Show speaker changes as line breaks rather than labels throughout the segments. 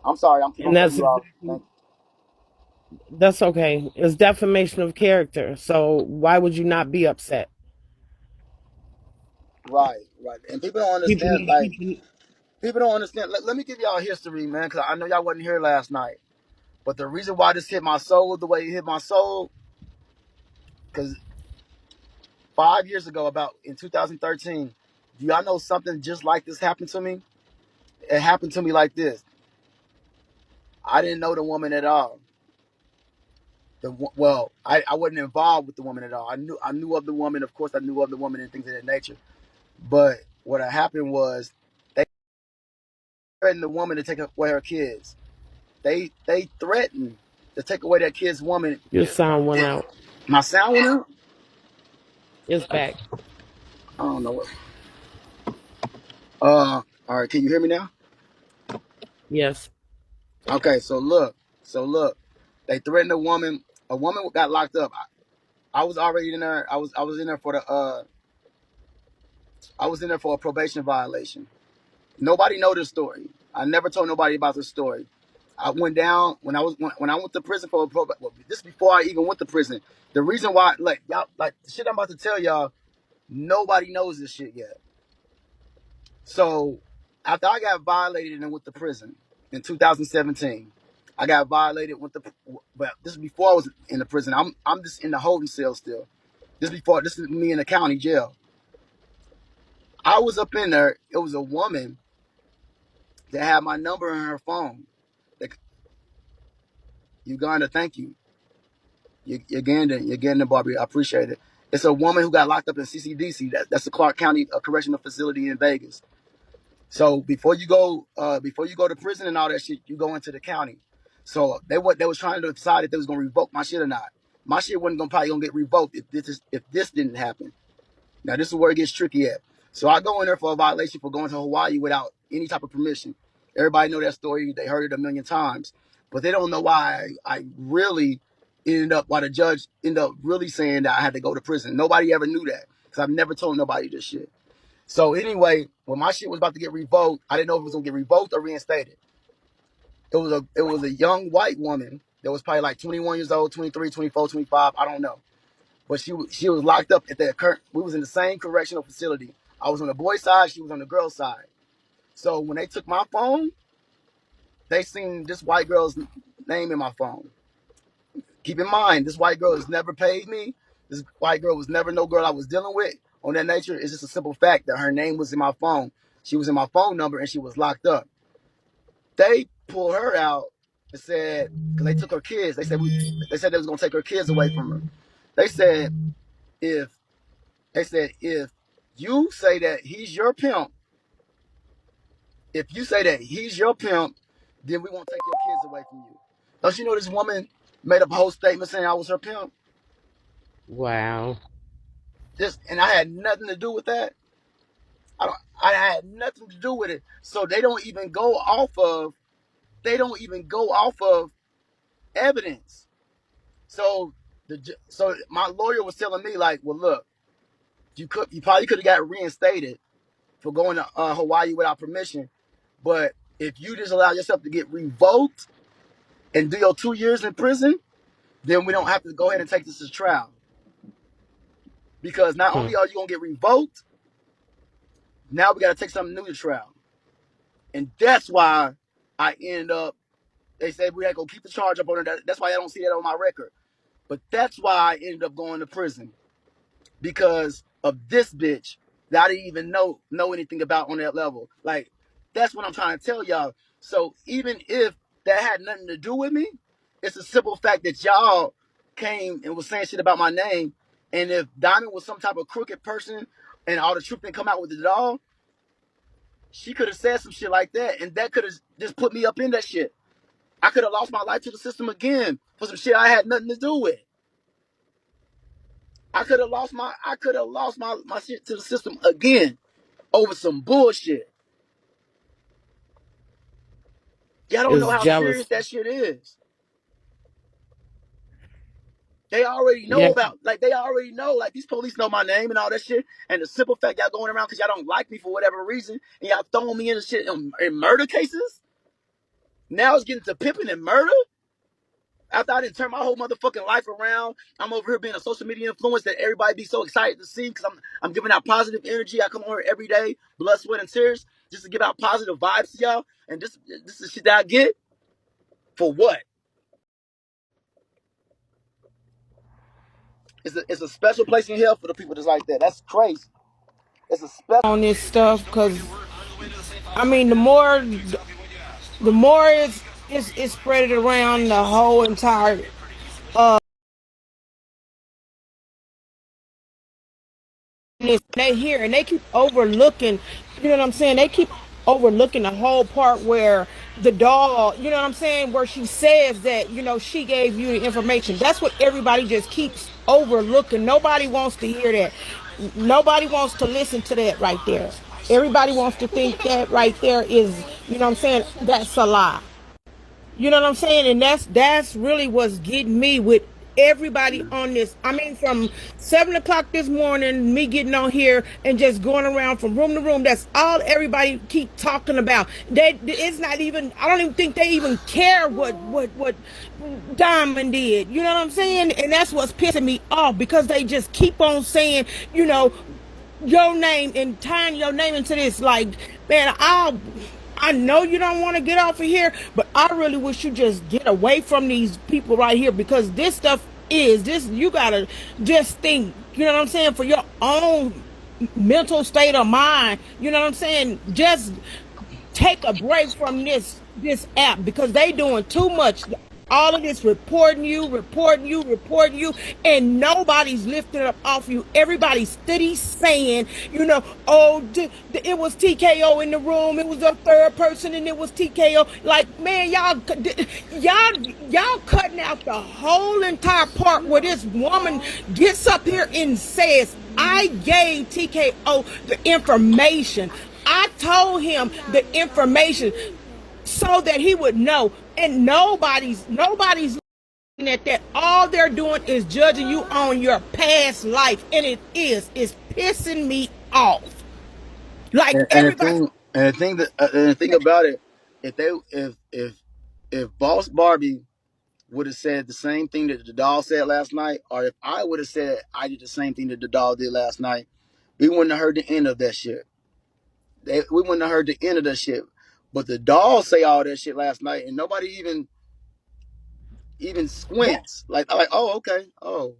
I'm sorry. I'm
And
gonna cut you off.
that's okay. It's defamation of character. So why would you not be upset?
Right, right. And people don't
People
understand.
need
Like
people.
people don't understand. Let me give y'all history, man, because I know y'all wasn't here last night. But the reason why this hit my soul the way it hit my soul, because 5 years ago, about in 2013, do y'all know something just like this happened to me? It happened to me like this. I didn't know the woman at all. I wasn't involved with the woman at all. I knew of the woman. Of course, I knew of the woman and things of that nature. But what had happened was they threatened the woman to take away her kids. They threatened to take away that kid's woman.
Your sound went out.
My sound went out.
It's back.
I don't know what. All right. Can you hear me now?
Yes.
Okay. So look. They threatened a woman. A woman got locked up. I was already in there. I was in there for the. I was in there for a probation violation. Nobody know this story. I never told nobody about this story. I went down when I went to prison for a probation. Well, this before I even went to prison. The reason why, like y'all, like the shit I'm about to tell y'all, nobody knows this shit yet. So after I got violated and went to prison in 2017, I got violated with the. But this is before I was in the prison. I'm just in the holding cell still. This is me in the county jail. I was up in there. It was a woman that had my number in her phone. Like, Uganda, thank you. Uganda, Barbie, I appreciate it. It's a woman who got locked up in CCDC. That's the Clark County Correctional Facility in Vegas. So before you go to prison and all that shit, you go into the county. So they was trying to decide if they was gonna revoke my shit or not. My shit wasn't gonna probably gonna get revoked if this didn't happen. Now this is where it gets tricky at. So I go in there for a violation for going to Hawaii without any type of permission. Everybody know that story. They heard it a million times, but they don't know why I really why the judge ended up really saying that I had to go to prison. Nobody ever knew that because I've never told nobody this shit. So anyway, when my shit was about to get revoked, I didn't know if it was gonna get revoked or reinstated. It was a young white woman that was probably like 21 years old, 23, 24, 25. I don't know. But she was locked up at that current. We was in the same correctional facility. I was on the boy side, she was on the girl side. So when they took my phone, they seen this white girl's name in my phone. Keep in mind, this white girl has never paid me. This white girl was never no girl I was dealing with. On that nature, it's just a simple fact that her name was in my phone. She was in my phone number and she was locked up. They pulled her out and said, because they took her kids. They said they was gonna take her kids away from her. They said if if you say that he's your pimp, if you say that he's your pimp, then we won't take your kids away from you. Don't you know this woman made up a whole statement saying I was her pimp?
Wow.
And I had nothing to do with that. I had nothing to do with it. So they don't even go off of evidence. So my lawyer was telling me like, well, look, you probably could have got reinstated for going to Hawaii without permission, but if you just allow yourself to get revoked and do your 2 years in prison, then we don't have to go ahead and take this to trial because not
Hmm.
only are you gonna get revoked, now we got to take something new to trial, and that's why I ended up. They said we had to go keep the charge up on it. That's why I don't see that on my record. But that's why I ended up going to prison because of this bitch that I didn't even know anything about on that level. Like that's what I'm trying to tell y'all. So even if that had nothing to do with me, it's a simple fact that y'all came and was saying shit about my name. And if Diamond was some type of crooked person and all the truth didn't come out with it all, she could have said some shit like that, and that could have just put me up in that shit. I could have lost my life to the system again for some shit I had nothing to do with. I could have lost my shit to the system again over some bullshit. Y'all don't know
It's
how serious
jealous.
that shit is. They already know
Yeah.
like these police know my name and all that shit. And the simple fact y'all going around because y'all don't like me for whatever reason and y'all throwing me in the shit in murder cases. Now it's getting to pimping and murder. After I didn't turn my whole motherfucking life around, I'm over here being a social media influence that everybody be so excited to see because I'm giving out positive energy. I come on here every day, blood, sweat, and tears, just to give out positive vibes to y'all. And this is shit that I get for what? It's a special place in hell for the people that's like that. That's crazy. It's a special
on this stuff because I mean the more it's spread around the whole entire they hear and they keep overlooking, you know what I'm saying? They keep overlooking the whole part where the doll, you know what I'm saying, where she says that, she gave you the information. That's what everybody just keeps overlooking. Nobody wants to hear that. Nobody wants to listen to that right there. Everybody wants to think that right there is, you know what I'm saying, that's a lie. You know what I'm saying? And that's really what's getting me with everybody on this. I mean, from 7 o'clock this morning, me getting on here and just going around from room to room. That's all everybody keep talking about. It's not even. I don't even think they even care what Diamond did. You know what I'm saying? And that's what's pissing me off because they just keep on saying, your name and tying your name into this. Like, man, I know you don't want to get off of here, but I really wish you just get away from these people right here because this stuff is this. You gotta just think. You know what I'm saying, for your own mental state of mind. You know what I'm saying. Just take a break from this app because they doing too much. All of this reporting you, and nobody's lifting up off you. Everybody's steady saying, oh, it was TKO in the room. It was a third person, and it was TKO. Like, man, y'all cutting out the whole entire part where this woman gets up here and says, "I gave TKO the information. I told him the information so that he would know." And nobody's looking at that. All they're doing is judging you on your past life, and it's pissing me off. Like everybody.
And the thing about it, if they if Boss Barbie would have said the same thing that the doll said last night, or if I would have said I did the same thing that the doll did last night, we wouldn't have heard the end of that shit. We wouldn't have heard the end of that shit. But the doll say all that shit last night, and nobody even
That,
squints. Like, oh, okay, oh.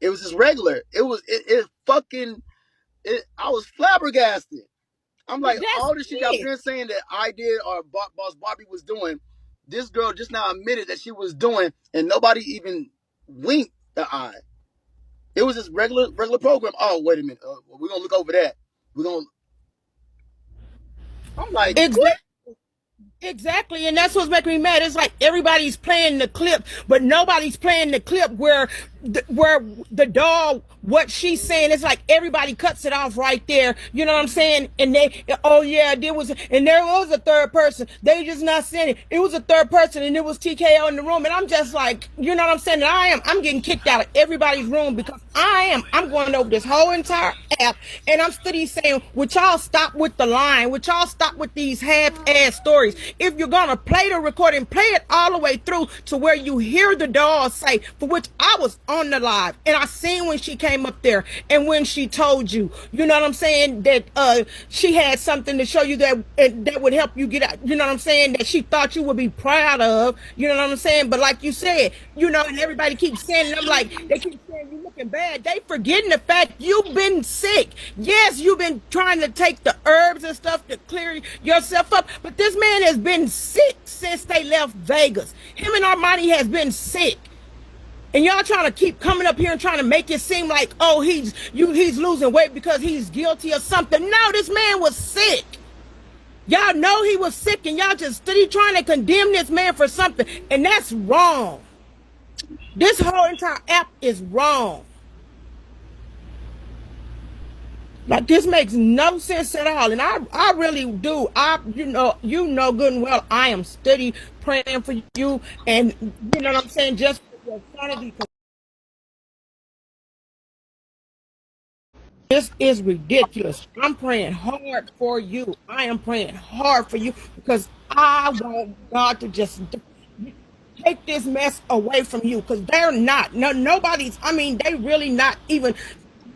It was just regular. It fucking it. I was flabbergasted. I'm like,
that's
all the shit y'all
it.
been saying that I did or Boss Barbie was doing, this girl just now admitted that she was doing, and nobody even winked the eye. It was just regular program. Oh, wait a minute, we're gonna look over that. We're gonna. I'm like, what?
Exactly. Exactly, and that's what's making me mad. It's like everybody's playing the clip, but nobody's playing the clip where the dog, what she's saying. It's like everybody cuts it off right there. You know what I'm saying? And oh yeah, there was a third person. They just not saying it. It was a third person, and it was TKO in the room. And I'm just like, you know what I'm saying? And I'm getting kicked out of everybody's room because I'm going over this whole entire app, and I'm steady saying, would y'all stop with the line? Would y'all stop with these half-ass stories? If you're gonna play the recording, play it all the way through to where you hear the doll say, for which I was on the live, and I seen when she came up there and when she told you, you know what I'm saying, that she had something to show you that would help you get out, you know what I'm saying, that she thought you would be proud of, you know what I'm saying. But like you said, and everybody keeps saying, and I'm like, they keep saying you looking bad. They forgetting the fact you've been sick. Yes, you've been trying to take the herbs and stuff to clear yourself up, but this man has been sick since they left Vegas. Him and Armani has been sick. And y'all trying to keep coming up here and trying to make it seem like, oh, he's losing weight because he's guilty of something. No, this man was sick. Y'all know he was sick, and y'all just steady trying to condemn this man for something, and that's wrong. This whole entire app is wrong. Like, this makes no sense at all. And I really do. You know good and well, I am steady praying for you. And you know what I'm saying? Just for your sanity. This is ridiculous. I'm praying hard for you. I am praying hard for you because I want God to just take this mess away from you because they're not. No, nobody's, I mean, they really not even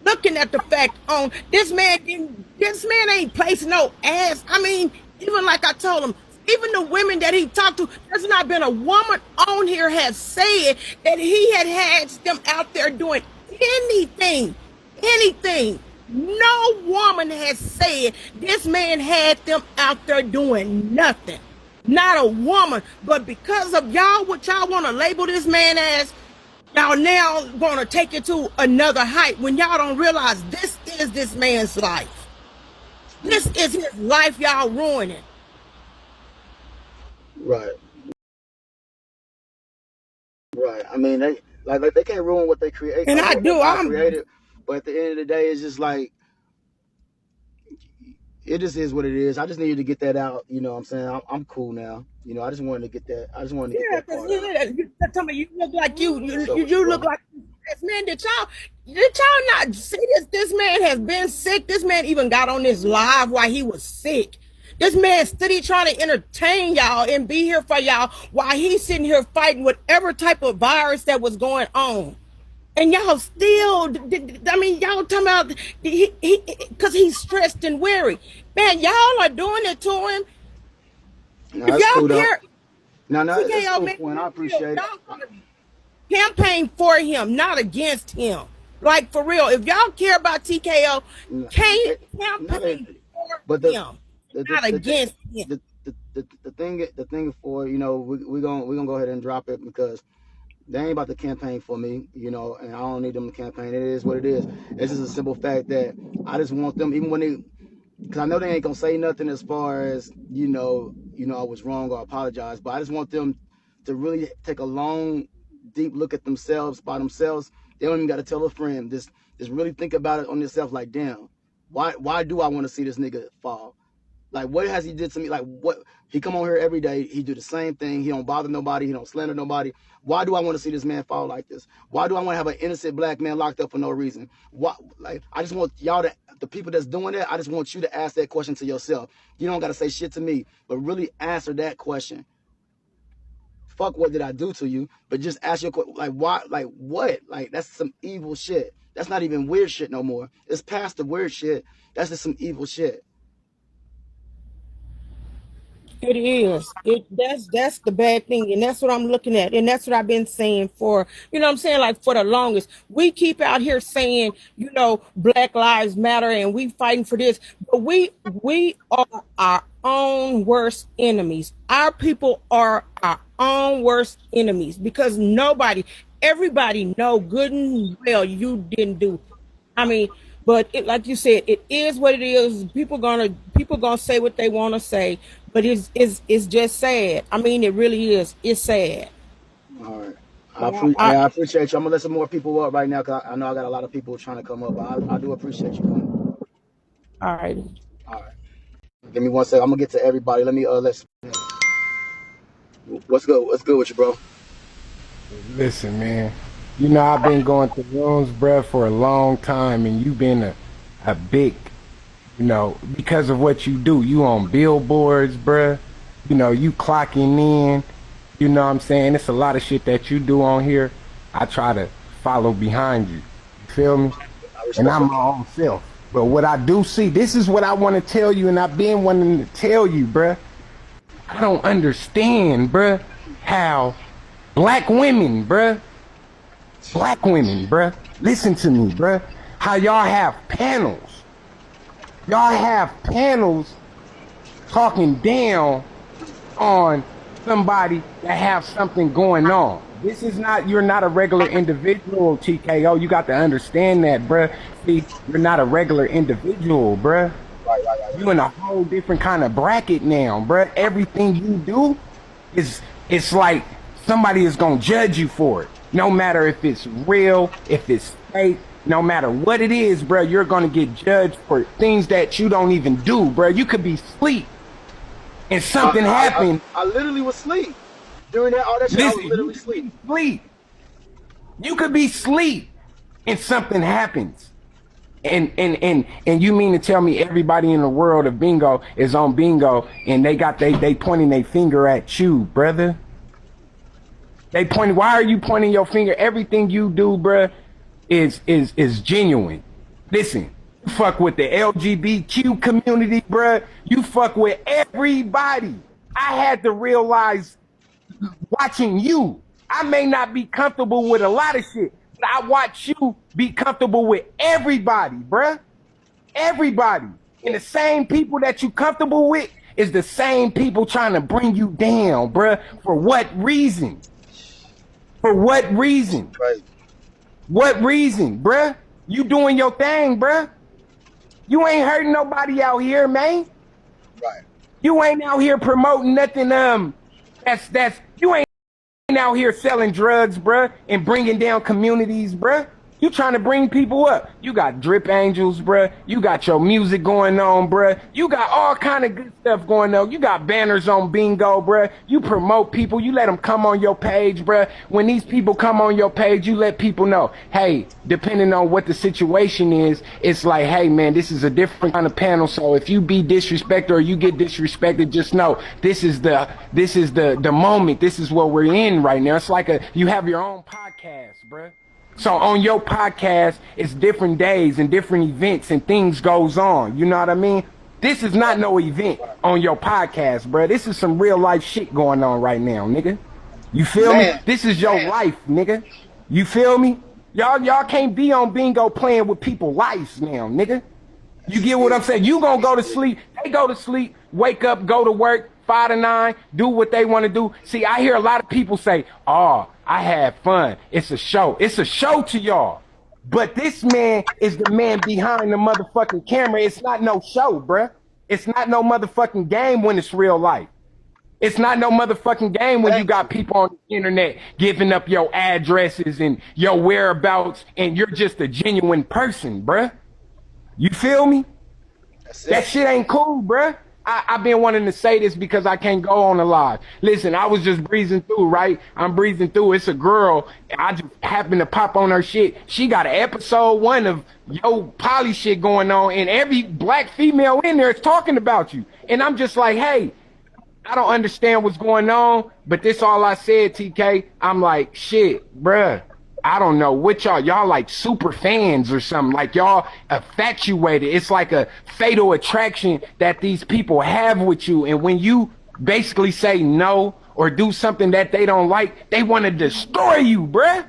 looking at the fact on this man ain't placing no ass. I mean, even like I told him, even the women that he talked to, there's not been a woman on here has said that he had them out there doing anything, anything. No woman has said this man had them out there doing nothing. Not a woman. But because of y'all, what y'all want to label this man as, y'all now gonna take it to another height when y'all don't realize this is this man's life. This is his life y'all ruining.
Right. Right. I mean, like they can't ruin what they create,
And I
what
do.
God
I'm
created. But at the end of the day, it's just like it just is what it is. I just needed to get that out. You know what I'm saying? I'm cool now. You know, I just wanted to get that. I just wanted to get
yeah,
that
because
part out.
you tell me you look like
What's up with you,
you look
bro?
like this man. Did y'all not see this? This man has been sick. This man even got on this live while he was sick. This man steady trying to entertain y'all and be here for y'all while he's sitting here fighting whatever type of virus that was going on. And y'all still, I mean, y'all talking about, because he's stressed and weary. Man, y'all are doing it to him.
No,
If
that's
y'all
cool though.
care,
No, no, that's
TKO,
cool,
man,
Quinn. I
for real,
appreciate it.
y'all gonna campaign for him, not against him. Like, for real, if y'all care about TKO,
No,
can't
not a,
campaign for
but
him,
the
not
the thing
against him.
the thing for we gonna go ahead and drop it because they ain't about to campaign for me, you know, and I don't need them to campaign. It is what it is. It's just a simple fact that I just want them, even when they, because I know they ain't gonna say nothing as far as I was wrong or apologize, but I just want them to really take a long, deep look at themselves by themselves. They don't even got to tell a friend. Just really think about it on yourself. Like, damn, why do I want to see this nigga fall? Like, what has he did to me? Like, what he come on here every day, he do the same thing. He don't bother nobody. He don't slander nobody. Why do I want to see this man fall like this? Why do I want to have an innocent black man locked up for no reason? Why? Like, I just want y'all the people that's doing that. I just want you to ask that question to yourself. You don't got to say shit to me, but really answer that question. Fuck, what did I do to you? But just ask your question. Like, why? Like, what? Like, that's some evil shit. That's not even weird shit no more. It's past the weird shit. That's just some evil shit.
It is. That's the bad thing, and that's what I'm looking at, and that's what I've been saying for what I'm saying, like for the longest. We keep out here saying Black Lives Matter, and we fighting for this, but we are our own worst enemies. Our people are our own worst enemies because everybody know good and well you didn't do. I mean, but like you said, it is what it is. People gonna say what they want to say, but it's just sad. I mean, it really is. It's sad.
All right.
But
I appreciate you. I'm gonna let some more people up right now because I know I got a lot of people trying to come up. But I do appreciate you, Quinn.
all right.
All right. Give me one second. I'm gonna get to everybody. Let me let's. What's good? What's good with you, bro?
Listen, man. I've been going to rooms, bruh, for a long time, and you've been a big, because of what you do. You on billboards, bruh. You clocking in. You know what I'm saying? It's a lot of shit that you do on here. I try to follow behind you. You feel me?
I
And
respect
I'm
it.
my own self. But what I do see, this is what I want to tell you, and I've been wanting to tell you, bruh. I don't understand, bruh, how black women, bruh, black women, bruh. Listen to me, bruh. How y'all have panels. Y'all have panels talking down on somebody that have something going on. This is not, you're not a regular individual, TKO. You got to understand that, bruh. See, you're not a regular individual, bruh.
Right, right, right,
You in a whole different kind of bracket now, bruh. Everything you do it's like somebody is gonna judge you for it. No matter if it's real, if it's fake, no matter what it is, bruh, you're gonna get judged for things that you don't even do, bruh. You could be asleep and
right.
something happened.
I literally was asleep during all that shit. I was
Listen, you
literally
could
asleep.
be asleep. You could be asleep and something happens. And you mean to tell me everybody in the world of bingo is on bingo and they pointing their finger at you, brother? They pointing. Why are you pointing your finger? Everything you do, bruh, is genuine. Listen, you fuck with the LGBTQ community, bruh. You fuck with everybody. I had to realize watching you. I may not be comfortable with a lot of shit, but I watch you be comfortable with everybody, bruh. Everybody. And the same people that you comfortable with is the same people trying to bring you down, bruh. For what reason? For what reason?
Right.
What reason, bruh? You doing your thing, bruh. You ain't hurting nobody out here, man.
Right.
You ain't out here promoting nothing. That's you ain't out here selling drugs, bruh, and bringing down communities, bruh. You trying to bring people up. You got drip angels, bruh. You got your music going on, bruh. You got all kind of good stuff going on. You got banners on bingo, bruh. You promote people. You let them come on your page, bruh. When these people come on your page, you let people know, hey, depending on what the situation is, it's like, hey, man, this is a different kind of panel. So if you be disrespected or you get disrespected, just know this is the moment. This is what we're in right now. It's like you have your own podcast, bruh. So on your podcast, it's different days and different events and things goes on. You know what I mean? This is not no event on your podcast, bro. This is some real life shit going on right now, nigga. You feel me?
Man,
This is your life, nigga. You feel me? Y'all can't be on bingo playing with people's lives now, nigga. You get what I'm saying? You gonna go to sleep. They go to sleep, wake up, go to work, 5 to 9, do what they want to do. See, I hear a lot of people say, oh, I had fun. It's a show. It's a show to y'all. But this man is the man behind the motherfucking camera. It's not no show, bruh. It's not no motherfucking game when it's real life. It's not no motherfucking game when you
thank
got
you.
people on the internet giving up your addresses and your whereabouts and you're just a genuine person, bruh. You feel me?
That's
That
it.
shit ain't cool, bruh. I've been wanting to say this because I can't go on a live. Listen, I was just breezing through, right? I'm breezing through. It's a girl. I just happened to pop on her shit. She got an episode 1 of yo poly shit going on, and every black female in there is talking about you. And I'm just like, hey, I don't understand what's going on, but this all I said, TK. I'm like, shit, bruh. I don't know what y'all like super fans or something. Like y'all infatuated. It's like a fatal attraction that these people have with you. And when you basically say no or do something that they don't like, they want to destroy you, bruh.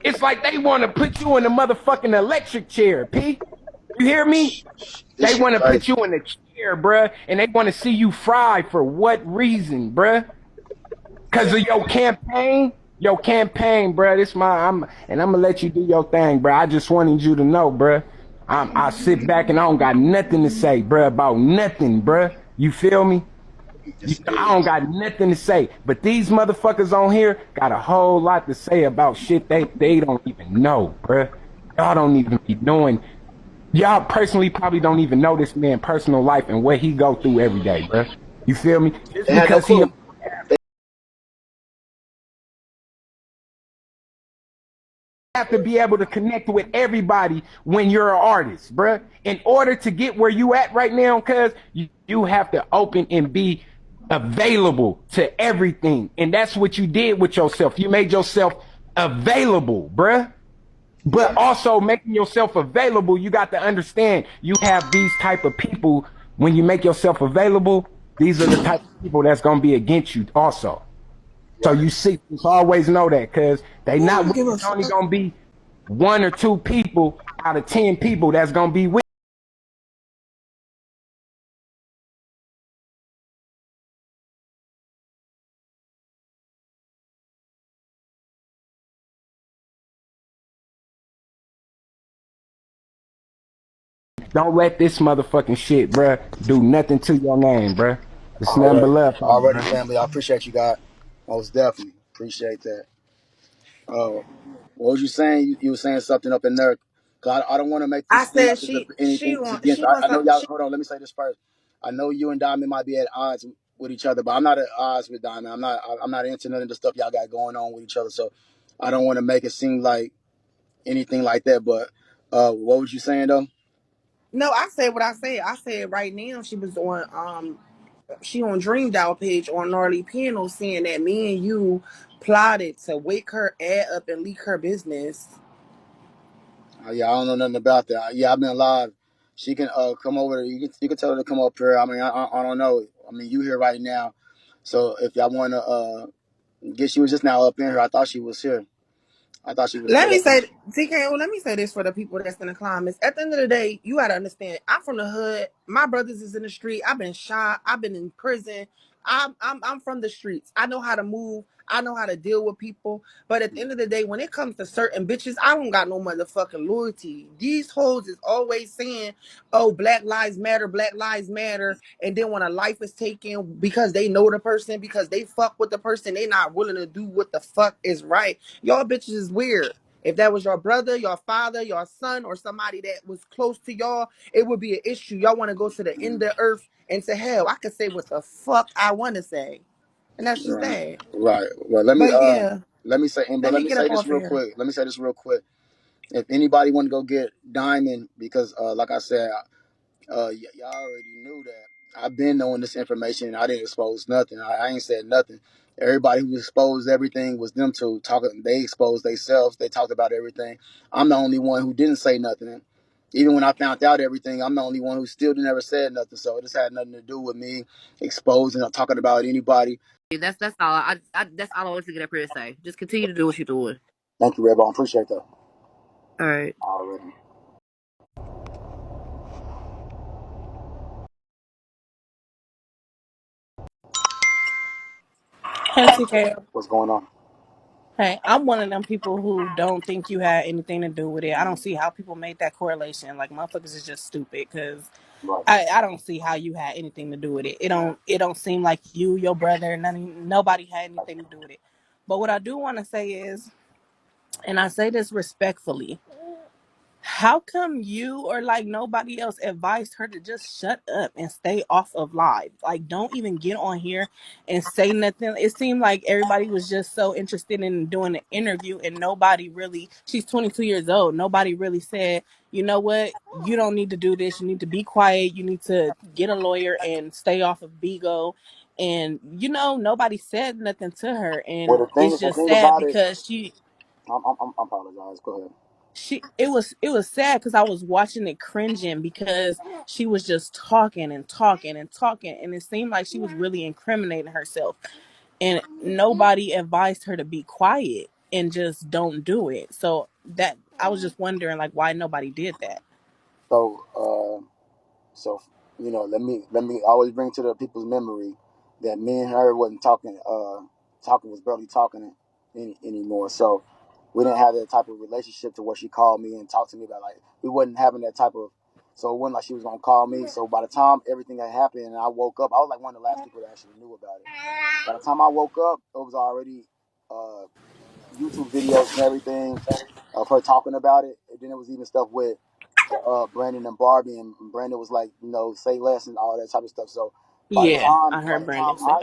It's like they want to put you in a motherfucking electric chair, P. You hear me?
This
They
shit
want to put
crazy.
you in a chair, bruh, and they want to see you fry for what reason, bruh? Because of your campaign, bruh. And I'm gonna let you do your thing, bruh. I just wanted you to know, bruh. I sit back and I don't got nothing to say, bruh, about nothing, bruh. You feel me?
Yes, it
I don't
is.
got nothing to say. But these motherfuckers on here got a whole lot to say about shit they don't even know, bruh. Y'all don't even be knowing. Y'all personally probably don't even know this man' personal life and what he go through every day, bruh. You feel me? Just
They had no
because he
clue.
have to be able to connect with everybody when you're an artist, bruh. In order to get where you at right now, cuz you have to open and be available to everything. And that's what you did with yourself. You made yourself available, bruh. But
Yeah.
also making yourself available, you got to understand you have these type of people. When you make yourself available, these are the type of people that's gonna be against you also. So
Right.
you see, just always know that because they
I
not
don't
with
give
you.
a
It's only
fuck.
gonna be 1 or 2 people out of 10 people that's gonna be with. Don't let this motherfucking shit, bruh, do nothing to your name, bruh. It's nothing but
Already.
love for you,
Already,
bruh.
family. I appreciate you, God. Most definitely. Appreciate that. What was you saying? You were saying something up in there. Cause I don't want to make
I
this seem
said
like it's anything it's against.
she
I
wants
know
some
y'all. Hold on. Let me say this first. I know you and Diamond might be at odds with each other, but I'm not at odds with Diamond. I'm not into none of the stuff y'all got going on with each other. So I don't want to make it seem like anything like that. But What was you saying though?
No, I said what I said. I said right now she was on she on Dream Doll page on Gnarly Piano saying that me and you plotted to wake her ad up and leak her business.
Yeah, I don't know nothing about that. Yeah, I've been live. She can come over. You can tell her to come up here. I mean, I don't know. I mean, you here right now. So if y'all want to get, she was just now up in here. I thought she was here. I thought she was
Let
still
me
up in.
say, TKO, let me say this for the people that's in the comments. At the end of the day, you got to understand, I'm from the hood. My brothers is in the street. I've been shot. I've been in prison. I'm from the streets. I know how to move. I know how to deal with people. But at the end of the day, when it comes to certain bitches, I don't got no motherfucking loyalty. These hoes is always saying, oh, Black Lives Matter, Black Lives Matter. And then when a life is taken because they know the person, because they fuck with the person, they not willing to do what the fuck is right. Y'all bitches is weird. If that was your brother, your father, your son, or somebody that was close to y'all, it would be an issue. Y'all want to go to the end of earth and to hell. I could say what the fuck I want to say. And that's just
Right,
that.
right. Well,
But yeah,
let me say, but
let
let
me
me
get
say
up
this
off
real
here.
quick. Let me say this real quick. If anybody want to go get Diamond, because like I said, y'all already knew that. I've been knowing this information. I didn't expose nothing. I ain't said nothing. Everybody who exposed everything was them two talking. They exposed themselves. They talked about everything. I'm the only one who didn't say nothing. Even when I found out everything, I'm the only one who still never said nothing. So this had nothing to do with me exposing or talking about anybody.
That's all. That's all I want to get up here to say. Just continue to do what you're doing.
Thank you, Red Bone. Appreciate that.
All right.
Already.
Hey, TK.
What's going on?
Hey, I'm one of them people who don't think you had anything to do with it. I don't see how people made that correlation. Like motherfuckers is just stupid because
Right.
I don't see how you had anything to do with it. It don't seem like you, your brother, nobody had anything to do with it. But what I do want to say is, and I say this respectfully, how come you or like nobody else advised her to just shut up and stay off of live? Like, don't even get on here and say nothing. It seemed like everybody was just so interested in doing an interview, and nobody really, she's 22 years old. Nobody really said, you know what? You don't need to do this. You need to be quiet. You need to get a lawyer and stay off of Bigo. And, nobody said nothing to her.
Well,
And
the
it's
the
just
thing
sad
about it,
because
I apologize. Go ahead.
it was sad because I was watching it cringing because she was just talking and talking and talking, and it seemed like she was really incriminating herself, and nobody advised her to be quiet and just don't do it. So that I was just wondering like why nobody did that.
So, so let me always bring to the people's memory that me and her wasn't talking. Talking was barely talking anymore. So we didn't have that type of relationship to where she called me and talked to me about like we wasn't having that type of. So it wasn't like she was gonna call me. So by the time everything had happened and I woke up, I was like one of the last people that actually knew about it. By the time I woke up, it was already uh, YouTube videos and everything of her talking about it. And then it was even stuff with Brandon and Barbie, and Brandon was like, say less and all that type of stuff. So by the
Yeah,
time,
I
by
heard
the time
Brandon say
I,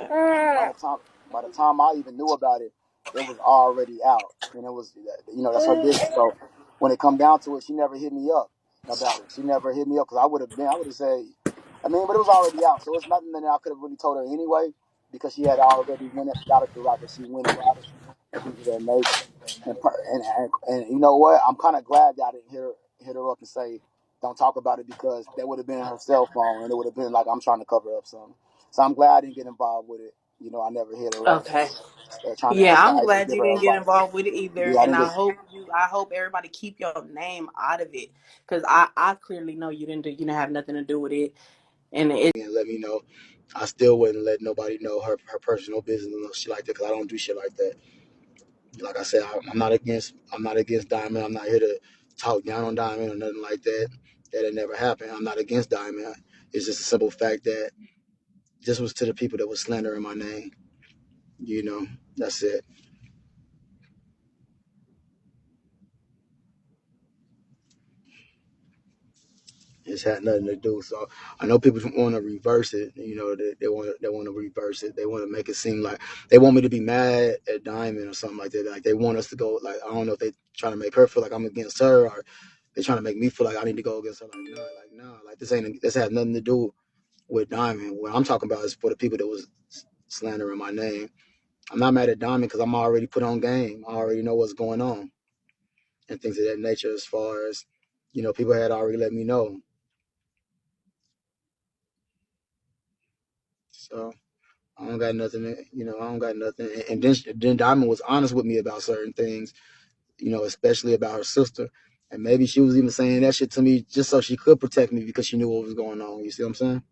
by
that.
the time, by the time I even knew about it, it was already out, and it was, that's her business. So when it come down to it, she never hit me up about it. She never hit me up because I would have said, I mean, but it was already out, so it's nothing that I could have really told her anyway because she had already got it the route that she went about it and things of that nature. And you know what? I'm kind of glad that I didn't hit her up and say don't talk about it because that would have been her cell phone and it would have been like I'm trying to cover up something. So I'm glad I didn't get involved with it. I never hit her up
Okay.
trying to
Yeah, I'm
advise or
glad
give
you
her
didn't get
advice.
involved with it either,
Yeah, I
and
didn't get
I hope everybody keep your name out of it, because I clearly know you didn't have nothing to do with it, and it.
and let me know. I still wouldn't let nobody know her personal business and shit like that because I don't do shit like that. Like I said, I'm not against Diamond. I'm not here to talk down on Diamond or nothing like that. That had never happened. I'm not against Diamond. It's just a simple fact that this was to the people that was slandering my name. That's it. It's had nothing to do. So I know people want to reverse it. They want to reverse it. They want to make it seem like they want me to be mad at Diamond or something like that. Like they want us to go. Like I don't know if they trying to make her feel like I'm against her or They're trying to make me feel like I need to go against her. Like, nah, like this has nothing to do with Diamond. What I'm talking about is for the people that was slandering my name. I'm not mad at Diamond because I'm already put on game. I already know what's going on and things of that nature. As far as people had already let me know. So I don't got nothing. I don't got nothing. And then Diamond was honest with me about certain things. Especially about her sister. And maybe she was even saying that shit to me just so she could protect me because she knew what was going on. You see what I'm saying?